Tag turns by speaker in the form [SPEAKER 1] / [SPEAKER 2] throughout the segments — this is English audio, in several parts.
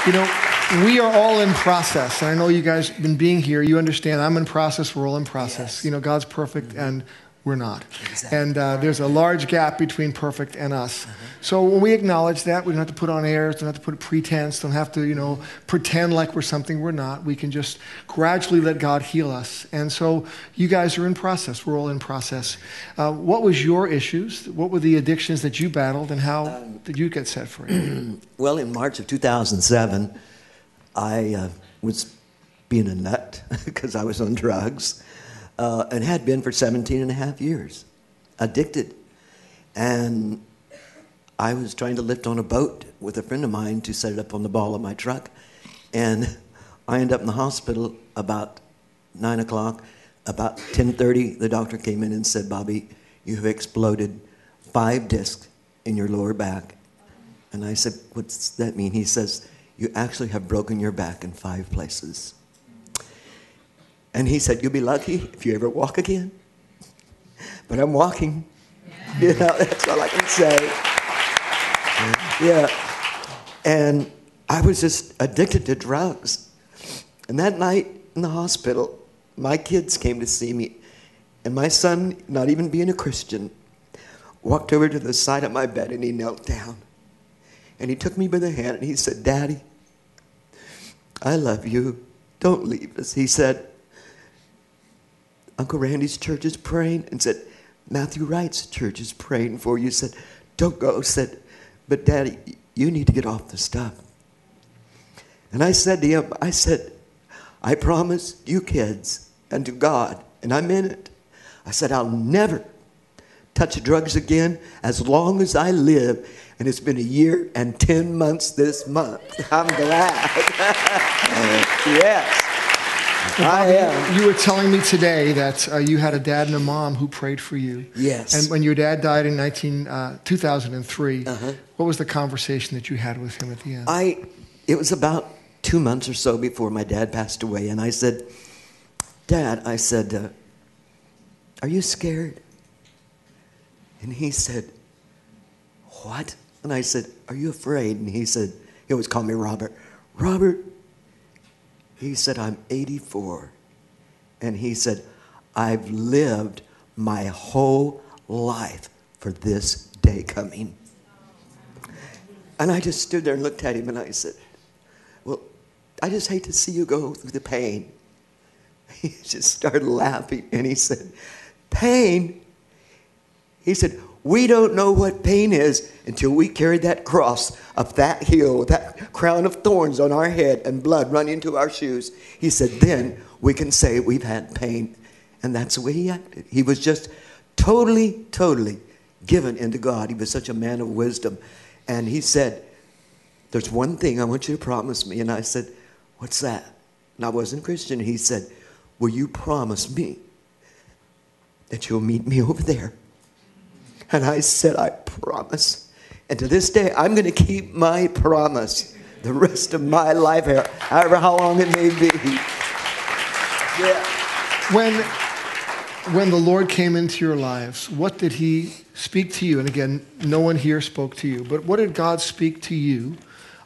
[SPEAKER 1] You know, we are all in process. And I know you guys have been being here. You understand I'm in process. We're all in process.
[SPEAKER 2] Yes.
[SPEAKER 1] You know, God's perfect and we're not.
[SPEAKER 2] Exactly.
[SPEAKER 1] And there's a large gap between perfect and us. So when we acknowledge that, we don't have to put on airs, don't have to put pretense, don't have to, you know, pretend like we're something we're not. We can just gradually let God heal us. And so you guys are in process. We're all in process. What was your issues? What were the addictions that you battled, and how did you get set free?
[SPEAKER 2] Well, in March of 2007, I was being a nut because I was on drugs and had been for 17 and a half years, addicted. And I was trying to lift on a boat with a friend of mine to set it up on the ball of my truck. And I ended up in the hospital about 9 o'clock. About 10:30, the doctor came in and said, "Bobby, you have exploded 5 discs in your lower back." And I said, "What's that mean?" He says, "You actually have broken your back in 5 places." And he said, "You'll be lucky if you ever walk again." But I'm walking. You know, that's all I can say. Yeah. And I was just addicted to drugs. And that night in the hospital, my kids came to see me. And my son, not even being a Christian, walked over to the side of my bed and he knelt down. And he took me by the hand and he said, "Daddy, I love you. Don't leave us." He said, "Uncle Randy's church is praying." And said, "Matthew Wright's church is praying for you." Said, "Don't go." Said, "But Daddy, you need to get off the stuff." And I said to him, I said, "I promise you kids and to God," and I meant it. I said, "I'll never touch drugs again as long as I live." And it's been 1 year and 10 months this month. I'm glad. Yes. I am.
[SPEAKER 1] You were telling me today that you had a dad and a mom who prayed for you.
[SPEAKER 2] Yes.
[SPEAKER 1] And when your dad died in 2003, what was the conversation that you had with him at the end?
[SPEAKER 2] It was about 2 months or so before my dad passed away. And I said, "Dad," I said, "are you scared?" And he said, "What?" And I said, "Are you afraid?" And he said, he always called me Robert. "Robert," he said, "I'm 84. And he said, I've lived my whole life for this day coming." And I just stood there and looked at him and I said, "Well, I just hate to see you go through the pain." He just started laughing and he said, "Pain?" He said, "We don't know what pain is until we carry that cross up that hill, that crown of thorns on our head and blood running into our shoes." He said, "Then we can say we've had pain." And that's the way he acted. He was just totally, totally given into God. He was such a man of wisdom. And he said, "There's one thing I want you to promise me." And I said, "What's that?" And I wasn't Christian. He said, "Will you promise me that you'll meet me over there?" And I said, "I promise." And to this day, I'm going to keep my promise the rest of my life, however how long it may be. Yeah.
[SPEAKER 1] When the Lord came into your lives, what did he speak to you? And again, no one here spoke to you, but what did God speak to you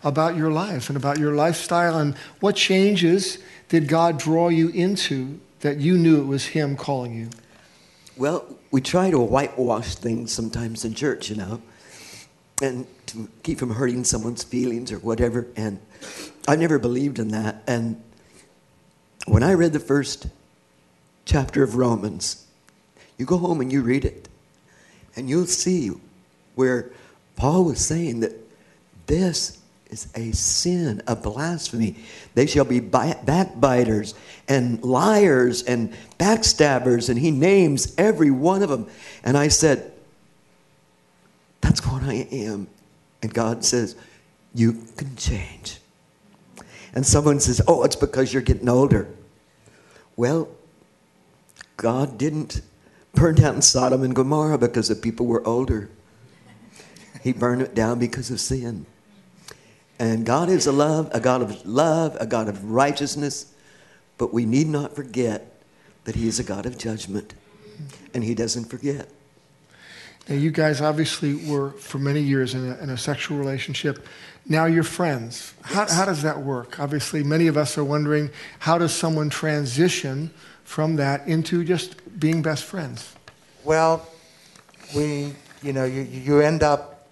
[SPEAKER 1] about your life and about your lifestyle? And what changes did God draw you into that you knew it was him calling you?
[SPEAKER 2] Well, we try to whitewash things sometimes in church, you know, and to keep from hurting someone's feelings or whatever. And I never believed in that. And when I read the first chapter of Romans, you go home and you read it, and you'll see where Paul was saying that this is a sin, a blasphemy. They shall be backbiters and liars and backstabbers, and he names every one of them. And I said, that's what I am. And God says, you can change. And someone says, "Oh, it's because you're getting older." Well, God didn't burn down Sodom and Gomorrah because the people were older. He burned it down because of sin. And God is a God of righteousness, but we need not forget that he is a God of judgment, and he doesn't forget.
[SPEAKER 1] Now, you guys obviously were for many years in a sexual relationship. Now you're friends. How does that work? Obviously, many of us are wondering, how does someone transition from that into just being best friends?
[SPEAKER 3] Well, you end up,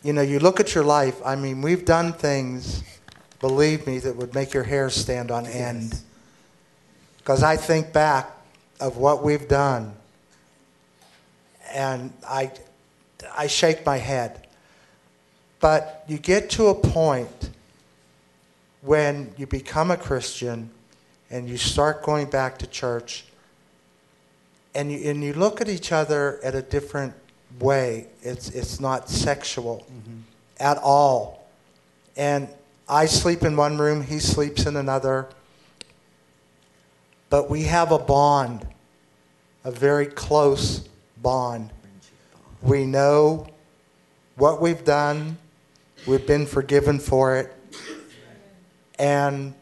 [SPEAKER 3] you look at your life. I mean, we've done things, believe me, that would make your hair stand on end. Because I think back of what we've done, and I shake my head. But you get to a point when you become a Christian and you start going back to church, and you look at each other at a different way. It's not sexual at all. And I sleep in one room, he sleeps in another. But we have a bond, a very close bond. We know what we've done. We've been forgiven for it. And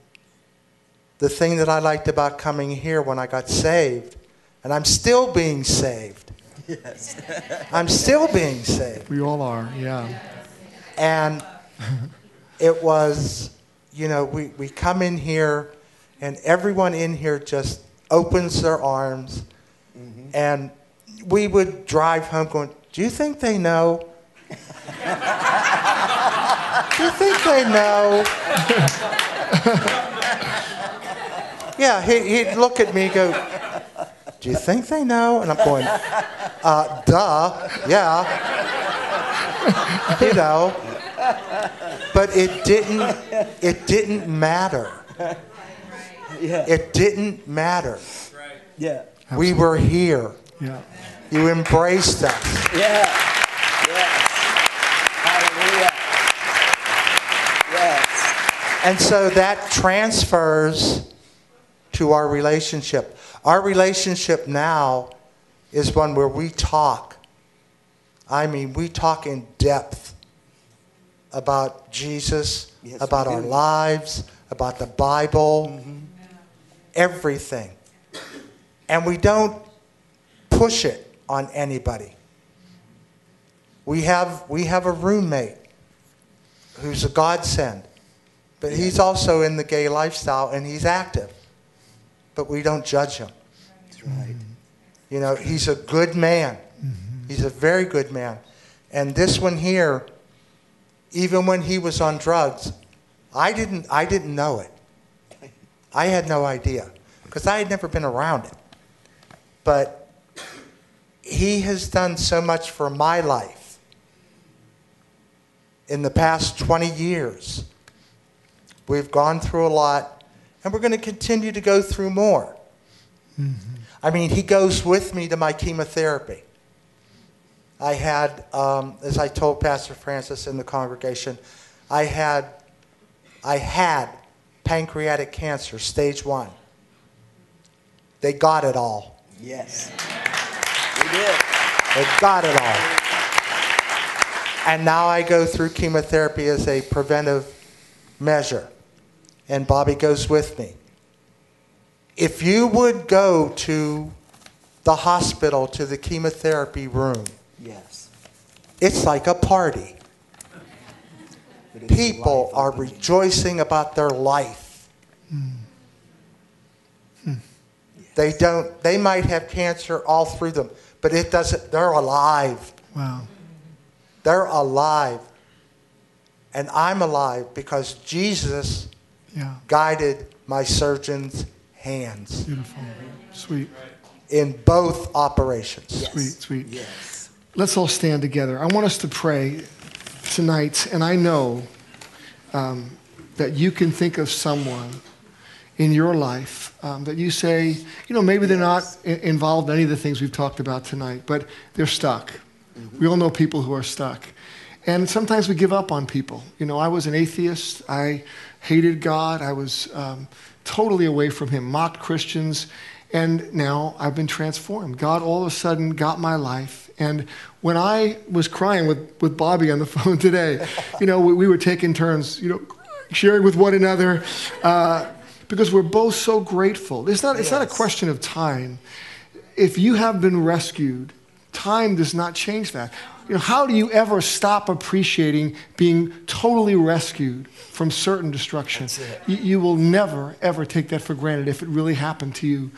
[SPEAKER 3] the thing that I liked about coming here when I got saved, and I'm still being saved.
[SPEAKER 2] Yes.
[SPEAKER 3] I'm still being saved.
[SPEAKER 1] We all are, yeah.
[SPEAKER 3] And it was, we come in here, and everyone in here just opens their arms. And we would drive home going, do you think they know? Do you think they know? Yeah, he'd look at me and go, do you think they know? And I'm going, duh, yeah. But it didn't matter.
[SPEAKER 2] Yeah.
[SPEAKER 3] It didn't matter.
[SPEAKER 2] Yeah.
[SPEAKER 3] We were here.
[SPEAKER 1] Yeah.
[SPEAKER 3] You embraced us.
[SPEAKER 2] Yeah. Yes. Hallelujah. Yes.
[SPEAKER 3] And so that transfers to our relationship. Our relationship now is one where we talk. I mean, we talk in depth about Jesus,
[SPEAKER 2] Yes,
[SPEAKER 3] about
[SPEAKER 2] we
[SPEAKER 3] our
[SPEAKER 2] do.
[SPEAKER 3] lives, about the Bible, everything. And we don't push it on anybody. We have a roommate who's a godsend, but he's also in the gay lifestyle and he's active. But we don't judge him.
[SPEAKER 2] That's right.
[SPEAKER 3] He's a good man. He's a very good man. And this one here, even when he was on drugs, I didn't know it. I had no idea because I had never been around it. But he has done so much for my life in the past 20 years. We've gone through a lot, and we're going to continue to go through more. I mean, he goes with me to my chemotherapy. I had, as I told Pastor Francis in the congregation, I had pancreatic cancer, stage 1. They got it all.
[SPEAKER 2] Yes. We did.
[SPEAKER 3] They got it all. And now I go through chemotherapy as a preventive measure. And Bobby goes with me. If you would go to the hospital, to the chemotherapy room,
[SPEAKER 2] Yes.
[SPEAKER 3] it's like a party.
[SPEAKER 2] But it's
[SPEAKER 3] People
[SPEAKER 2] life
[SPEAKER 3] are
[SPEAKER 2] up in you.
[SPEAKER 3] rejoicing about their life. They might have cancer all through them, but it doesn't, they're alive.
[SPEAKER 1] Wow.
[SPEAKER 3] They're alive. And I'm alive because Jesus
[SPEAKER 1] Yeah.
[SPEAKER 3] guided my surgeon's hands
[SPEAKER 1] Beautiful. Sweet.
[SPEAKER 3] in both operations.
[SPEAKER 2] Yes.
[SPEAKER 1] Sweet, sweet.
[SPEAKER 2] Yes.
[SPEAKER 1] Let's all stand together. I want us to pray tonight, and I know that you can think of someone in your life that you say, maybe they're not involved in any of the things we've talked about tonight, but they're stuck. We all know people who are stuck. And sometimes we give up on people. I was an atheist. I hated God. I was totally away from him, mocked Christians. And now I've been transformed. God all of a sudden got my life. And when I was crying with Bobby on the phone today, we were taking turns, sharing with one another because we're both so grateful. It's not a question of time. If you have been rescued, Time does not change that. How do you ever stop appreciating being totally rescued from certain destruction?
[SPEAKER 3] That's it.
[SPEAKER 1] You will never, ever take that for granted if it really happened to you.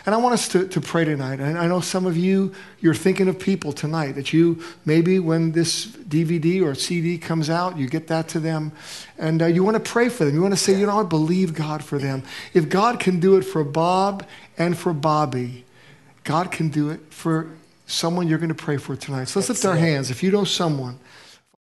[SPEAKER 1] And I want us to pray tonight. And I know some of you, you're thinking of people tonight that you, maybe when this DVD or CD comes out, you get that to them. And you want to pray for them. You want to say, I believe God for them. If God can do it for Bob and for Bobby, God can do it for someone you're going to pray for tonight. So let's lift our hands. If you know someone